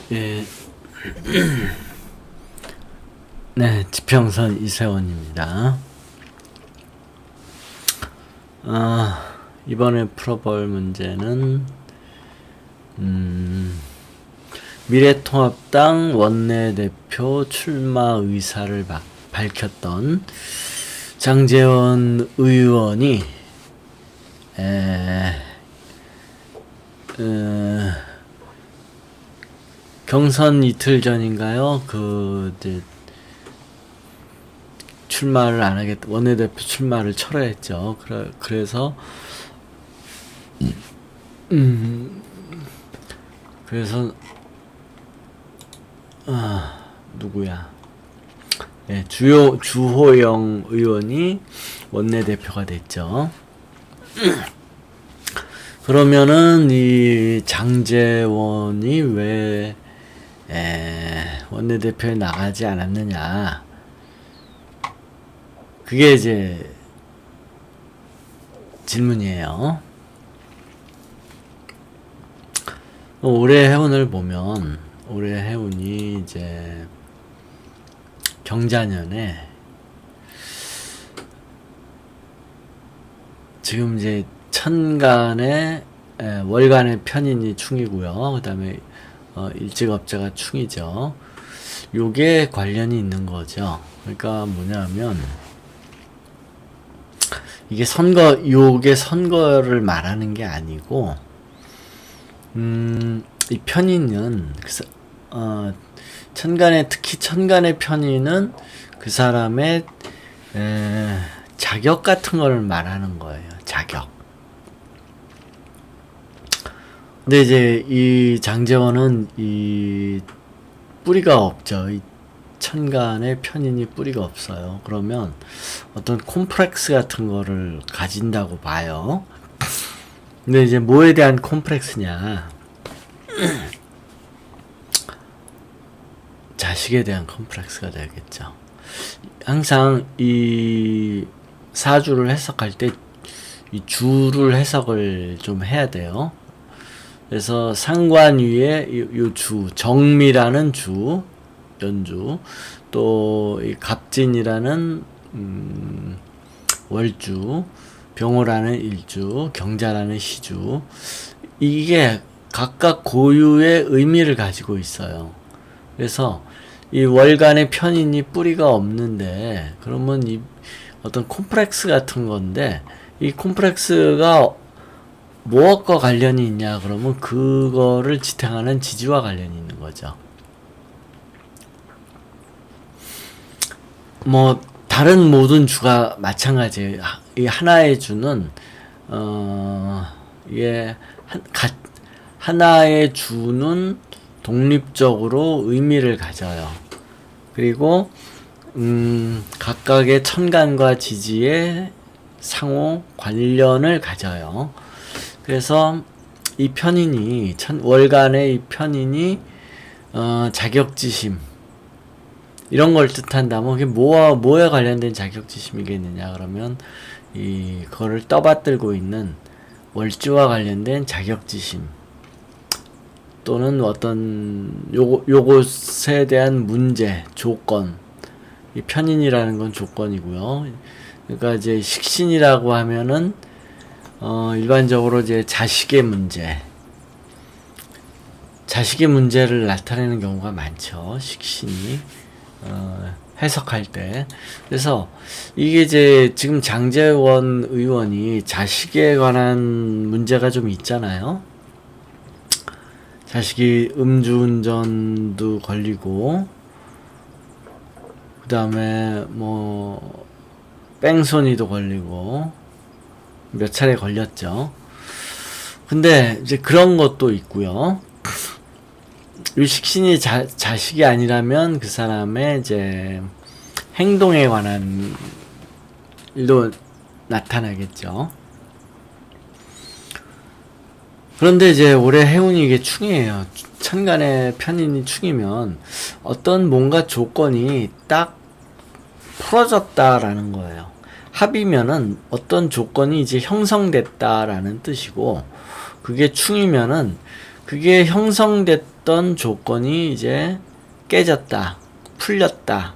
예, 네, 지평선 이세원입니다. 이번에 풀어볼 문제는 미래통합당 원내대표 출마 의사를 밝혔던 장제원 의원이 경선 이틀 전인가요? 출마를 안 하겠다. 원내대표 출마를 철회했죠. 그래서 누구야? 네, 주호영 의원이 원내대표가 됐죠. 그러면은 이 장제원이 왜 원내대표에 나가지 않았느냐? 그게 이제 질문이에요. 올해 해운을 보면 올해 해운이 이제 경자년에 지금 이제 천간에 월간의 편인이 충이고요. 그 다음에 일직업자가 충이죠. 요게 관련이 있는 거죠. 그러니까 뭐냐면 이게 요게 선거를 말하는 게 아니고 이 편인은 특히 천간의 편인은 그 사람의 자격 같은 걸 말하는 거예요. 자격. 근데 이제 이 장제원은 이 뿌리가 없죠. 이 천간의 편인이 뿌리가 없어요. 그러면 어떤 콤플렉스 같은 거를 가진다고 봐요. 근데 이제 뭐에 대한 콤플렉스냐? 자식에 대한 콤플렉스가 되겠죠. 항상 이 사주를 해석할 때 이 주를 해석을 좀 해야 돼요. 그래서 상관 위에 이 주, 정미라는 주, 연주, 또 이 갑진이라는 월주, 병호라는 일주, 경자라는 시주, 이게 각각 고유의 의미를 가지고 있어요. 그래서 이 월간의 편인이 뿌리가 없는데, 그러면 이 어떤 콤플렉스 같은 건데, 이 콤플렉스가 무엇과 관련이 있냐 그러면 그거를 지탱하는 지지와 관련이 있는 거죠. 뭐 다른 모든 주가 마찬가지예요. 이 하나의 주는 이게 하나의 주는 독립적으로 의미를 가져요. 그리고 각각의 천간과 지지의 상호 관련을 가져요. 그래서 이 편인이 월간의 이 편인이 자격지심 이런 걸 뜻한다면 그게 뭐에 관련된 자격지심이겠느냐 그러면 그거를 떠받들고 있는 월주와 관련된 자격지심 또는 어떤 요것에 대한 문제, 조건. 이 편인이라는 건 조건이고요. 그러니까 이제 식신이라고 하면은 일반적으로 이제 자식의 문제를 나타내는 경우가 많죠. 식신이 해석할 때. 그래서 이게 이제 지금 장제원 의원이 자식에 관한 문제가 좀 있잖아요. 자식이 음주운전도 걸리고 그 다음에 뭐 뺑소니도 걸리고 몇 차례 걸렸죠. 근데 이제 그런 것도 있고요. 이 식신이 자식이 아니라면 그 사람의 이제 행동에 관한 일도 나타나겠죠. 그런데 이제 올해 해운이 이게 충이에요. 천간의 편인이 충이면 어떤 뭔가 조건이 딱 풀어졌다라는 거예요. 합이면은 어떤 조건이 이제 형성됐다라는 뜻이고, 그게 충이면은 그게 형성됐던 어떤 조건이 이제 깨졌다, 풀렸다,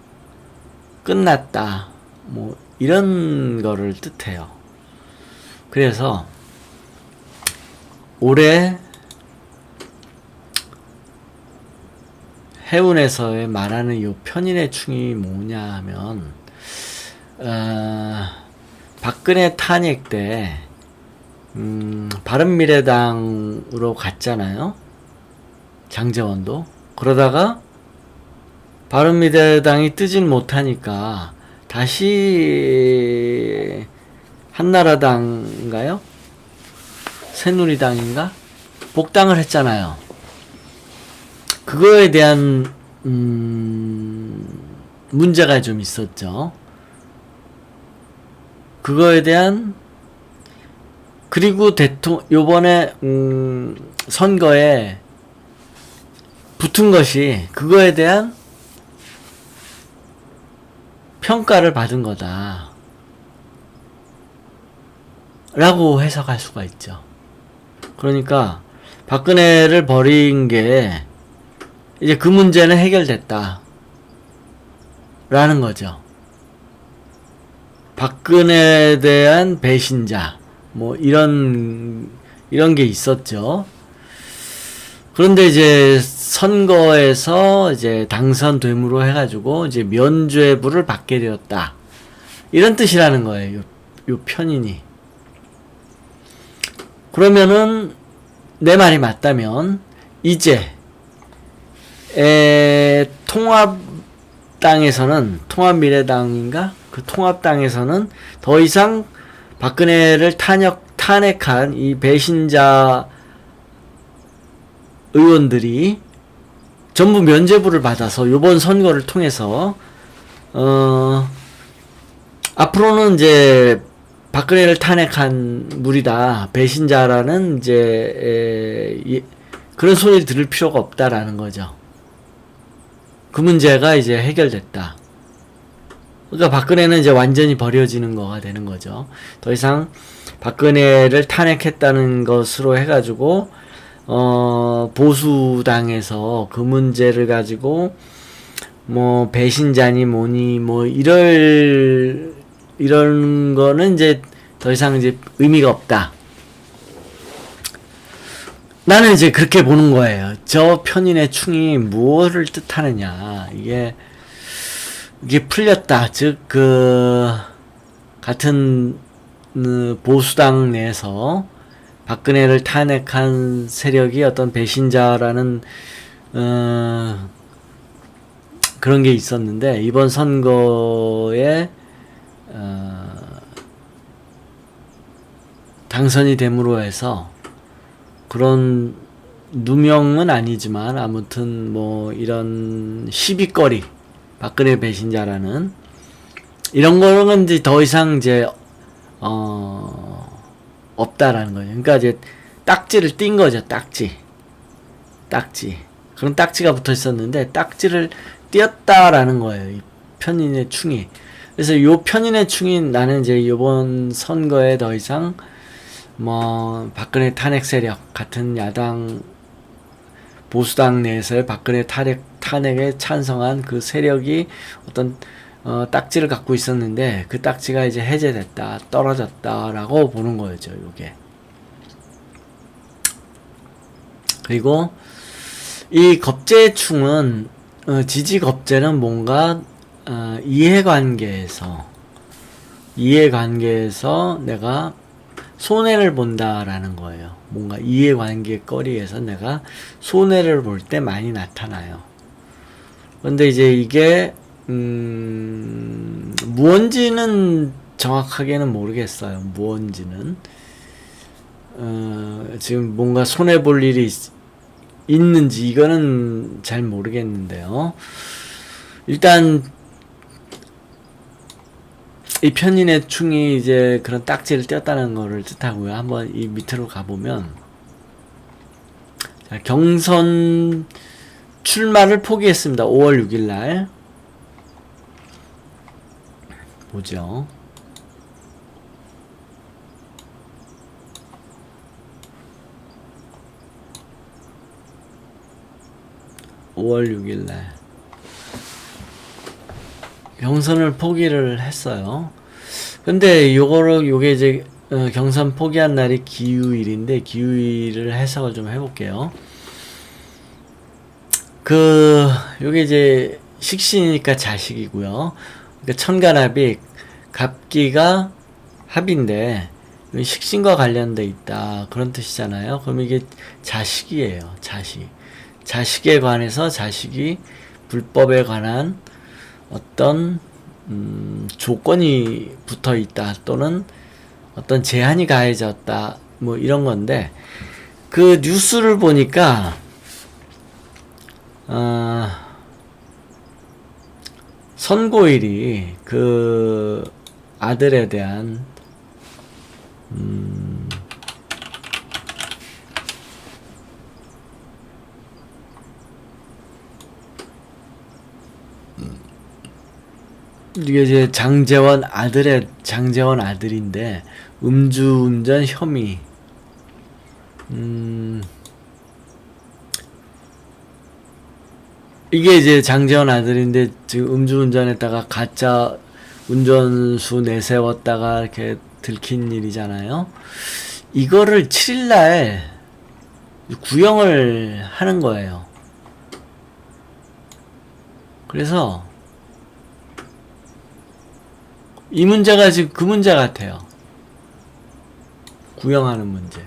끝났다, 뭐 이런 거를 뜻해요. 그래서 올해 해운에서의 말하는 이 편인의 충이 뭐냐 하면, 박근혜 탄핵 때 바른미래당으로 갔잖아요. 장제원도. 그러다가 바른미래당이 뜨진 못하니까 다시 한나라당인가요? 새누리당인가? 복당을 했잖아요. 그거에 대한 문제가 좀 있었죠. 그거에 대한, 그리고 요번에 선거에 붙은 것이 그거에 대한 평가를 받은 거다 라고 해석할 수가 있죠. 그러니까 박근혜를 버린 게 이제 그 문제는 해결됐다 라는 거죠. 박근혜에 대한 배신자 뭐 이런 게 있었죠. 그런데 이제 선거에서 이제 당선됨으로 해가지고 이제 면죄부를 받게 되었다, 이런 뜻이라는 거예요. 요 편인이. 그러면은 내 말이 맞다면 이제 통합당에서는 그 통합당에서는 더 이상 박근혜를 탄핵한 이 배신자 의원들이 전부 면죄부를 받아서 요번 선거를 통해서 앞으로는 이제 박근혜를 탄핵한 무리다, 배신자라는 이제 그런 소리를 들을 필요가 없다라는 거죠. 그 문제가 이제 해결됐다. 그러니까 박근혜는 이제 완전히 버려지는 거가 되는 거죠. 더 이상 박근혜를 탄핵했다는 것으로 해가지고 보수당에서 그 문제를 가지고 뭐 배신자니 뭐니 뭐 이런 거는 이제 더 이상 이제 의미가 없다. 나는 이제 그렇게 보는 거예요. 저 편인의 충이 무엇을 뜻하느냐. 이게 풀렸다. 즉, 같은, 보수당 내에서 박근혜를 탄핵한 세력이 어떤 배신자라는, 그런 게 있었는데, 이번 선거에, 당선이 됨으로 해서, 그런 누명은 아니지만 아무튼 뭐 이런 시비거리, 박근혜 배신자라는 이런 거는 이제 더 이상 이제 없다라는 거죠. 그러니까 이제 딱지를 띈 거죠. 딱지 그런 딱지가 붙어 있었는데 딱지를 띄었다라는 거예요. 이 편인의 충이. 그래서 요 편인의 충이 나는 이제 이번 선거에 더 이상 뭐 박근혜 탄핵 세력 같은 야당 보수당 내에서의 박근혜 탄핵에 찬성한 그 세력이 어떤 딱지를 갖고 있었는데 그 딱지가 이제 해제됐다, 떨어졌다라고 보는 거죠, 요게. 그리고 이 겁재충은 지지겁재는 뭔가 이해관계에서 내가 손해를 본다라는 거예요. 뭔가 이해관계 거리에서 내가 손해를 볼 때 많이 나타나요. 그런데 이제 이게 무언지는 정확하게는 모르겠어요. 무언지는 지금 뭔가 손해 볼 일이 있는지 이거는 잘 모르겠는데요. 일단 이 편인의 충이 이제 그런 딱지를 띄었다는 거를 뜻하고요. 한번 이 밑으로 가보면, 자, 경선 출마를 포기했습니다. 5월 6일 날. 보죠. 5월 6일날 경선을 포기를 했어요. 근데 요게 이제 경선 포기한 날이 기후일인데, 기후일을 해석을 좀 해볼게요. 요게 이제 식신이니까 자식이고요. 그러니까 천간합이 갑기가 합인데 식신과 관련돼 있다, 그런 뜻이잖아요. 그럼 이게 자식이에요. 자식에 관해서, 자식이 불법에 관한 어떤 조건이 붙어 있다, 또는 어떤 제한이 가해졌다, 뭐 이런 건데, 그 뉴스를 보니까 선고일이 그 아들에 대한 이게 이제 장제원 아들인데 음주운전 혐의. 이게 이제 장제원 아들인데 지금 음주운전했다가 가짜 운전수 내세웠다가 이렇게 들킨 일이잖아요. 이거를 7일날 구형을 하는 거예요. 그래서 이 문제가 지금 그 문제 같아요. 구형하는 문제.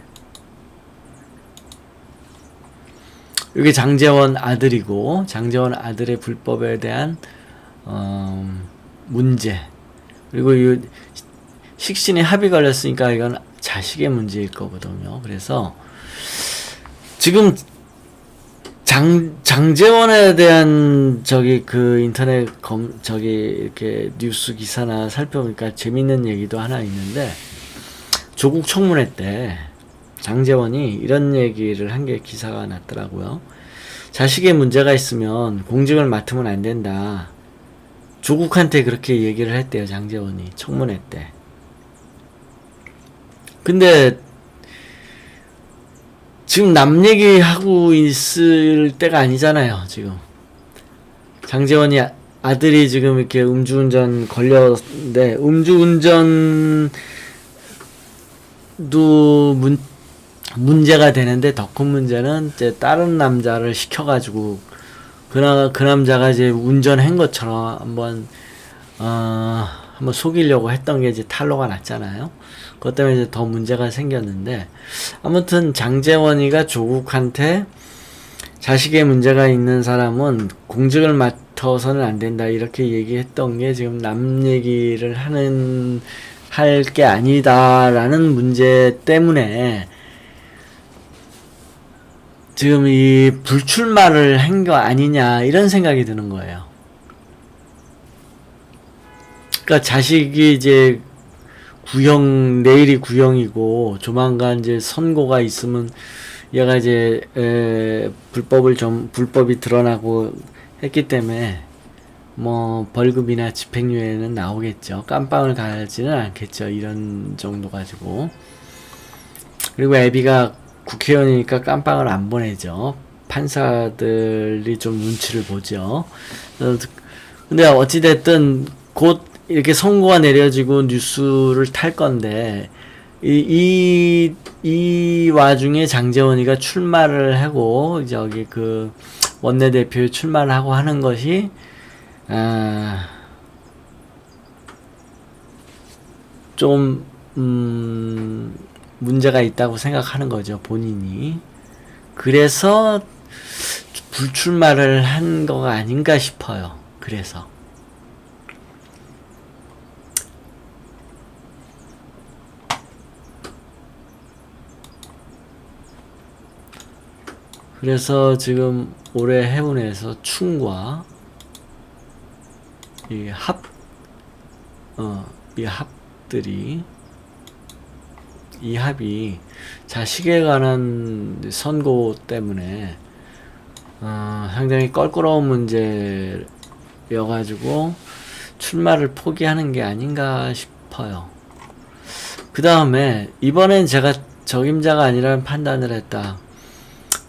이게 장제원 아들이고, 장제원 아들의 불법에 대한 문제. 그리고 이 식신에 합이 걸렸으니까 이건 자식의 문제일 거거든요. 그래서 지금 장제원에 대한 그 인터넷 이렇게 뉴스 기사나 살펴보니까 재밌는 얘기도 하나 있는데, 조국 청문회 때 장제원이 이런 얘기를 한 게 기사가 났더라고요. 자식의 문제가 있으면 공직을 맡으면 안 된다. 조국한테 그렇게 얘기를 했대요, 장제원이 청문회 때. 근데 지금 남 얘기하고 있을 때가 아니잖아요, 지금. 장제원이 아들이 지금 이렇게 음주운전 걸렸는데, 음주운전도 문제가 되는데, 더 큰 문제는 이제 다른 남자를 시켜가지고 그 남자가 이제 운전한 것처럼 한번 속이려고 했던 게 이제 탄로가 났잖아요. 그것 때문에 이제 더 문제가 생겼는데, 아무튼 장제원이가 조국한테 자식의 문제가 있는 사람은 공직을 맡아서는 안 된다, 이렇게 얘기했던 게 지금 남 얘기를 할 게 아니다라는 문제 때문에 지금 이 불출마를 한 거 아니냐, 이런 생각이 드는 거예요. 그러니까 자식이 이제 내일이 구형이고 조만간 이제 선고가 있으면 얘가 이제 불법이 드러나고 했기 때문에 뭐 벌금이나 집행유예는 나오겠죠. 깜빵을 가지는 않겠죠, 이런 정도 가지고. 그리고 애비가 국회의원이니까 깜빵을 안 보내죠. 판사들이 좀 눈치를 보죠. 근데 어찌됐든 곧 이렇게 선고가 내려지고 뉴스를 탈 건데, 이 와중에 장제원이가 출마를 하고, 저기 원내대표에 출마를 하고 하는 것이, 좀, 문제가 있다고 생각하는 거죠, 본인이. 그래서 불출마를 한 거가 아닌가 싶어요. 그래서 지금 올해 해운에서 충과 이 합이 자식에 관한 선고 때문에 상당히 껄끄러운 문제여가지고 출마를 포기하는 게 아닌가 싶어요. 그 다음에 이번엔 제가 적임자가 아니라는 판단을 했다.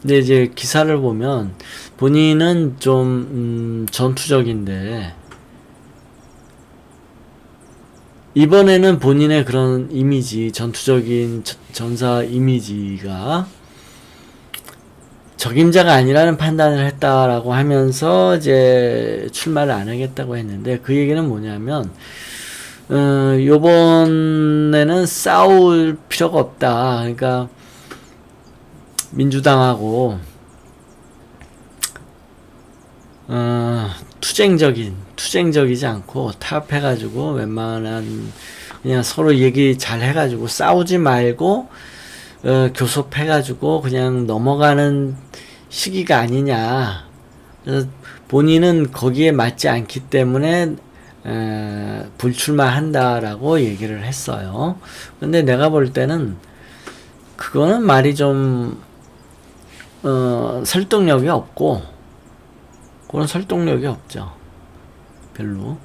근데 이제 기사를 보면 본인은 좀 전투적인데 이번에는 본인의 그런 이미지, 전투적인 전사 이미지가 적임자가 아니라는 판단을 했다라고 하면서 이제 출마를 안 하겠다고 했는데, 그 얘기는 뭐냐면 요번에는 싸울 필요가 없다. 그러니까 민주당하고 투쟁적이지 않고 타협해가지고 웬만한 그냥 서로 얘기 잘 해가지고 싸우지 말고 교섭해가지고 그냥 넘어가는 시기가 아니냐. 그래서 본인은 거기에 맞지 않기 때문에 불출마한다라고 얘기를 했어요. 근데 내가 볼 때는 그거는 말이 좀 설득력이 없고, 그런 설득력이 없죠. 별로.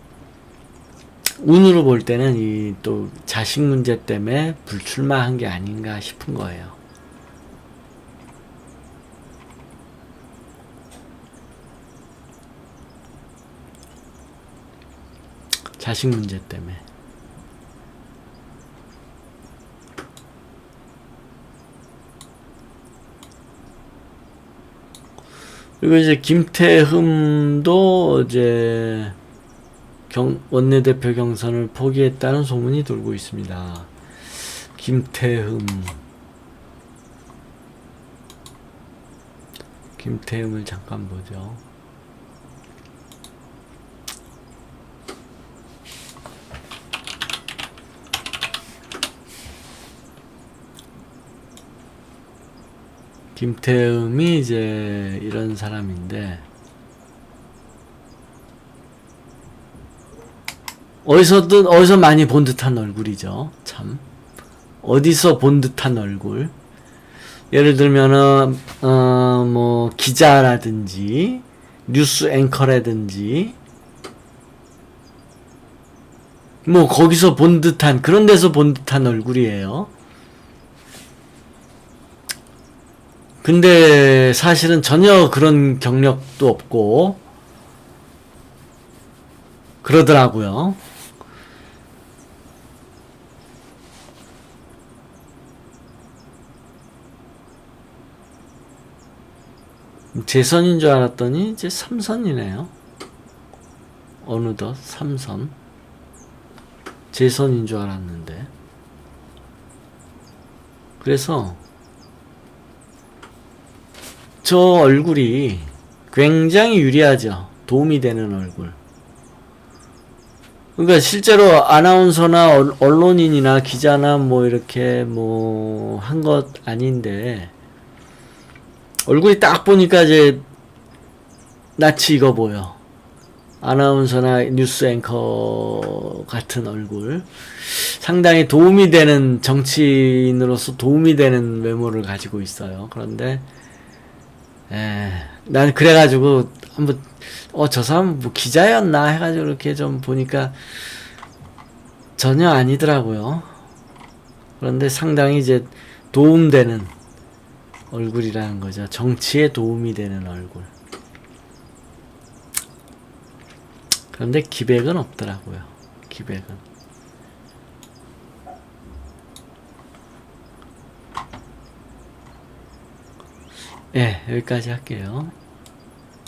운으로 볼 때는 이 또 자식 문제 때문에 불출마한 게 아닌가 싶은 거예요. 자식 문제 때문에. 그리고 이제 김태흠도 이제 원내대표 경선을 포기했다는 소문이 돌고 있습니다. 김태흠을 잠깐 보죠. 김태흠이 이제 이런 사람인데, 어디서 많이 본 듯한 얼굴이죠. 참. 어디서 본 듯한 얼굴. 예를 들면은, 뭐, 기자라든지, 뉴스 앵커라든지, 뭐, 거기서 본 듯한, 그런 데서 본 듯한 얼굴이에요. 근데 사실은 전혀 그런 경력도 없고 그러더라고요. 재선인 줄 알았더니 이제 3선이네요. 어느덧 3선. 재선인 줄 알았는데. 그래서 저 얼굴이 굉장히 유리하죠. 도움이 되는 얼굴. 그러니까 실제로 아나운서나 언론인이나 기자나 뭐 이렇게 뭐 한 것 아닌데, 얼굴이 딱 보니까 이제 낯이 익어 보여. 아나운서나 뉴스 앵커 같은 얼굴. 상당히 도움이 되는, 정치인으로서 도움이 되는 외모를 가지고 있어요. 그런데 난 그래가지고 한번 저 사람 뭐 기자였나 해가지고 이렇게 좀 보니까 전혀 아니더라고요. 그런데 상당히 이제 도움되는 얼굴이라는 거죠. 정치에 도움이 되는 얼굴. 그런데 기백은 없더라고요. 기백은. 예, 여기까지 할게요.